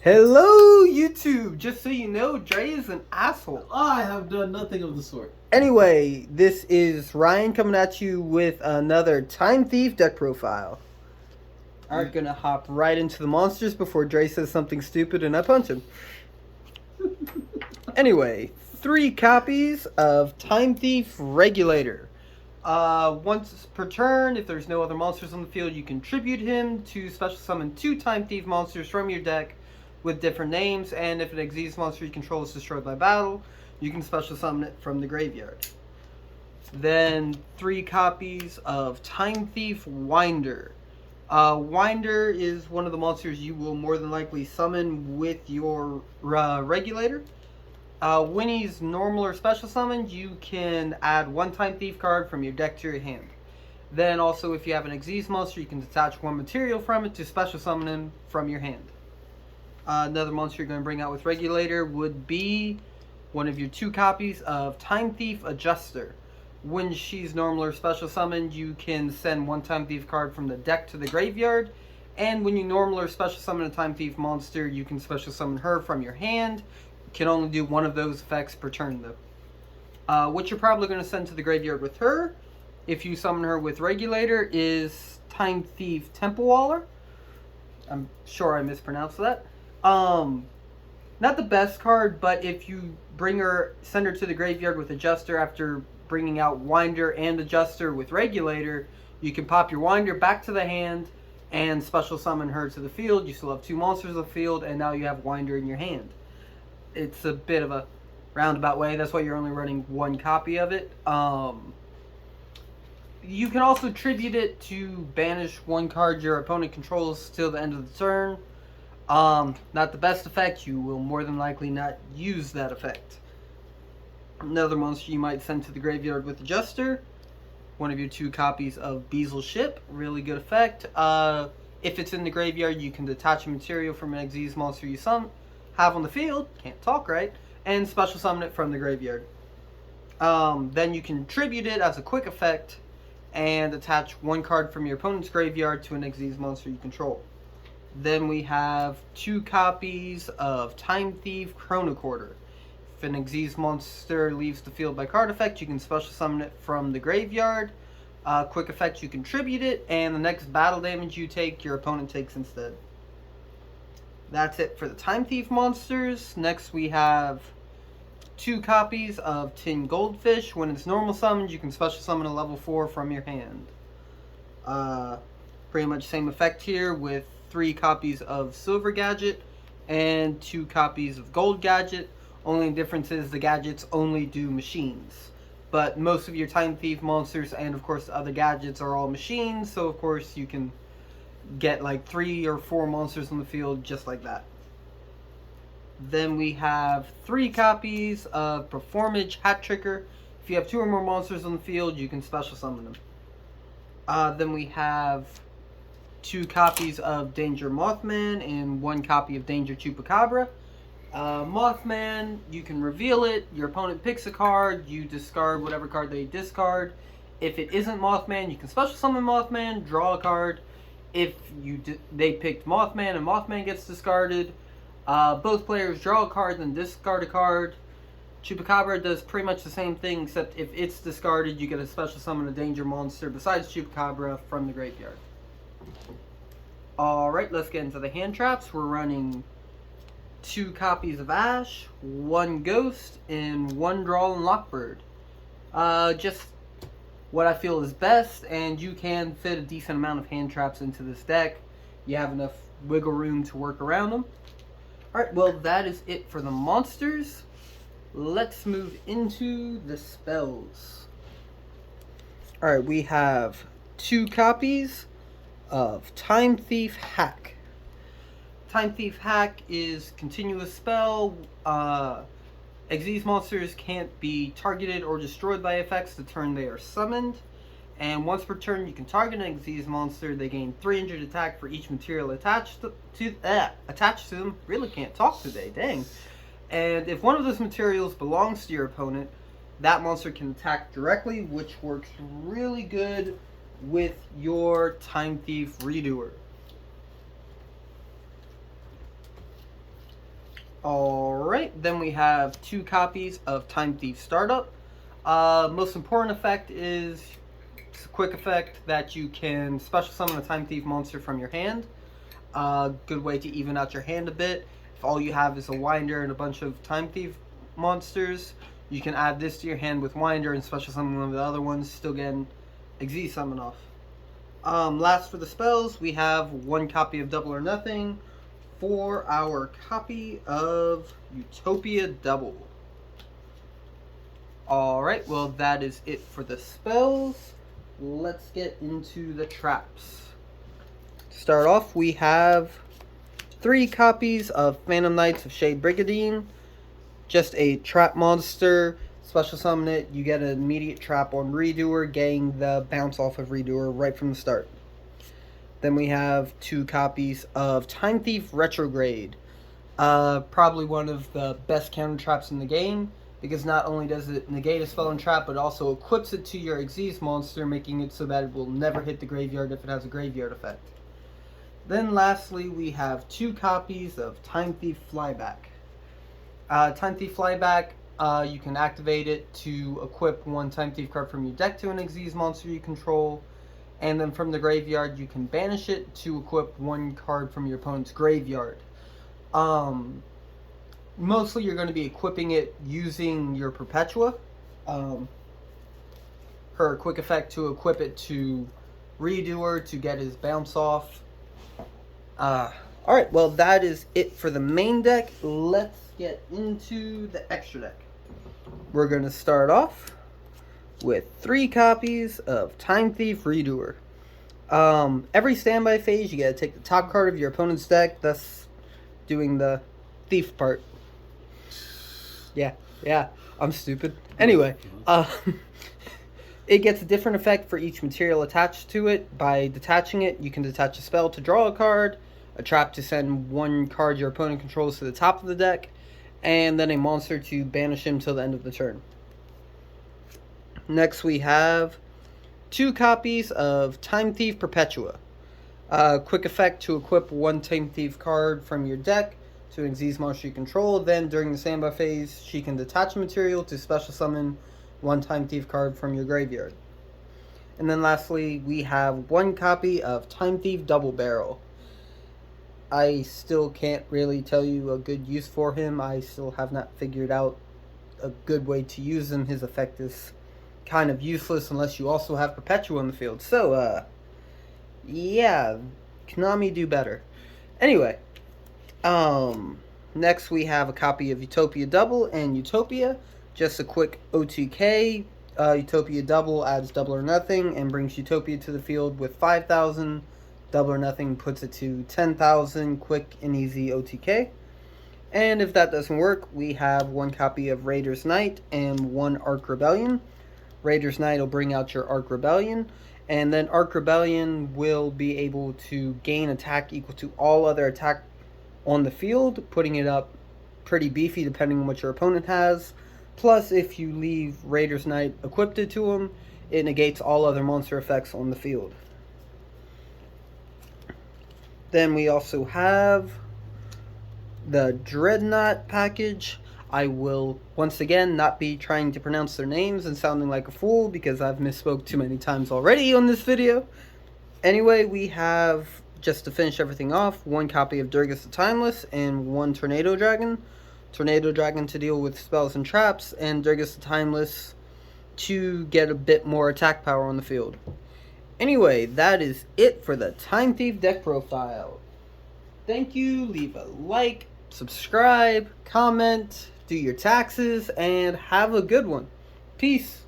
Hello, YouTube! Just so you know, Dre is an asshole. I have done nothing of the sort. Anyway, this is Ryan coming at you with another Time Thief deck profile. Alright, gonna hop right into the monsters before Dre says something stupid and I punch him. Anyway, 3 copies of Time Thief Regulator. Once per turn, if there's no other monsters on the field, you can tribute him to special summon 2 Time Thief monsters from your deck with different names, and if an Xyz monster you control is destroyed by battle, you can special summon it from the graveyard. Then 3 copies of Time Thief Winder. Winder is one of the monsters you will more than likely summon with your Regulator. When he's normal or special summoned, you can add 1 Time Thief card from your deck to your hand. Then also, if you have an Xyz monster, you can detach 1 material from it to special summon him from your hand. Another monster you're going to bring out with Regulator would be one of your 2 copies of Time Thief Adjuster. When she's normal or special summoned, you can send 1 Time Thief card from the deck to the graveyard. And when you normal or special summon a Time Thief monster, you can special summon her from your hand. You can only do 1 of those effects per turn though. What you're probably going to send to the graveyard with her, if you summon her with Regulator, is Time Thief Templewaller. I'm sure I mispronounced that. Not the best card, but if you send her to the graveyard with Adjuster after bringing out Winder and Adjuster with Regulator, you can pop your Winder back to the hand and special summon her to the field. You still have 2 monsters on the field, and now you have Winder in your hand. It's a bit of a roundabout way. That's why you're only running 1 copy of it. You can also tribute it to banish 1 card your opponent controls till the end of the turn. Not the best effect. You will more than likely not use that effect. Another monster you might send to the graveyard with Adjuster, one of your 2 copies of Beazle Ship. Really good effect. If it's in the graveyard, you can detach a material from an Xyz monster you have on the field, can't talk right, and special summon it from the graveyard. Then you can tribute it as a quick effect and attach 1 card from your opponent's graveyard to an Xyz monster you control. Then we have 2 copies of Time Thief Chronocorder. If an Xyz monster leaves the field by card effect, you can special summon it from the graveyard. Quick effect, you can tribute it, and the next battle damage you take, your opponent takes instead. That's it for the Time Thief monsters. Next we have 2 copies of Tin Goldfish. When it's normal summoned, you can special summon a level 4 from your hand. Pretty much same effect here with 3 copies of Silver Gadget and 2 copies of Gold Gadget. Only difference is the gadgets only do machines. But most of your Time Thief monsters and of course the other gadgets are all machines, so of course you can get like 3 or 4 monsters on the field just like that. Then we have 3 copies of Performage Hat Tricker. If you have 2 or more monsters on the field, you can special summon them. Then we have 2 copies of Danger Mothman and 1 copy of Danger Chupacabra. Mothman, you can reveal it, your opponent picks a card, you discard whatever card they discard. If it isn't Mothman, you can special summon Mothman, draw a card. If they picked Mothman and Mothman gets discarded, both players draw a card then discard a card. Chupacabra does pretty much the same thing, except if it's discarded, you get a special summon a danger monster besides Chupacabra from the graveyard. Alright, let's get into the hand traps. We're running 2 copies of Ash, 1 Ghost, and 1 Draw and Lockbird. Just what I feel is best, and you can fit a decent amount of hand traps into this deck. You have enough wiggle room to work around them. Alright, well that is it for the monsters. Let's move into the spells. Alright, we have 2 copies of Time Thief Hack. Time Thief Hack is continuous spell. Xyz monsters can't be targeted or destroyed by effects the turn they are summoned. And once per turn you can target an Xyz monster. They gain 300 attack for each material attached to them. Really can't talk today, dang. And if one of those materials belongs to your opponent, that monster can attack directly, which works really good with your Time Thief Redoer. Alright, then we have 2 copies of Time Thief Startup. Most important effect is it's a quick effect that you can special summon a Time Thief monster from your hand. Good way to even out your hand a bit. If all you have is a Winder and a bunch of Time Thief monsters, you can add this to your hand with Winder and special summon one of the other ones, still getting Xyz summon off. Last for the spells, we have 1 copy of Double or Nothing for our copy of Utopia Double. Alright, well that is it for the spells. Let's get into the traps. To start off, we have 3 copies of Phantom Knights of Shade Brigadine. Just a trap monster. Special summon it, you get an immediate trap on Redoer, getting the bounce off of Redoer right from the start. Then we have 2 copies of Time Thief Retrograde. Probably one of the best counter traps in the game, because not only does it negate a spell and trap, but also equips it to your Xyz monster, making it so that it will never hit the graveyard if it has a graveyard effect. Then lastly, we have 2 copies of Time Thief Flyback. Time Thief Flyback, you can activate it to equip 1 Time Thief card from your deck to an Xyz monster you control. And then from the graveyard, you can banish it to equip 1 card from your opponent's graveyard. Mostly you're going to be equipping it using your Perpetua. Her quick effect to equip it to Redoer to get his bounce off. Alright, well that is it for the main deck. Let's get into the extra deck. We're going to start off with 3 copies of Time Thief Redoer. Every standby phase, you gotta take the top card of your opponent's deck, thus doing the thief part. Yeah, I'm stupid. Anyway, it gets a different effect for each material attached to it. By detaching it, you can detach a spell to draw a card, a trap to send 1 card your opponent controls to the top of the deck, and then a monster to banish him till the end of the turn. Next we have 2 copies of Time Thief Perpetua. Quick effect to equip 1 Time Thief card from your deck to an Xyz monster you control. Then during the standby phase, she can detach a material to special summon 1 Time Thief card from your graveyard. And then lastly, we have 1 copy of Time Thief Double Barrel. I still can't really tell you a good use for him. I still have not figured out a good way to use him. His effect is kind of useless unless you also have Perpetua in the field. So, yeah, Konami do better. Anyway, next we have a copy of Utopia Double and Utopia. Just a quick OTK. Utopia Double adds Double or Nothing and brings Utopia to the field with 5,000. Double or Nothing puts it to 10,000. Quick and easy OTK. And if that doesn't work, we have 1 copy of Raider's Knight and 1 Arc Rebellion. Raider's Knight will bring out your Arc Rebellion, and then Arc Rebellion will be able to gain attack equal to all other attack on the field, putting it up pretty beefy depending on what your opponent has. Plus, if you leave Raider's Knight equipped to him, it negates all other monster effects on the field. Then we also have the Dreadnought package. I will, once again, not be trying to pronounce their names and sounding like a fool because I've misspoke too many times already on this video. Anyway, we have, just to finish everything off, 1 copy of Durgus the Timeless and 1 Tornado Dragon. Tornado Dragon to deal with spells and traps, and Durgus the Timeless to get a bit more attack power on the field. Anyway, that is it for the Time Thief deck profile. Thank you, leave a like, subscribe, comment, do your taxes, and have a good one. Peace.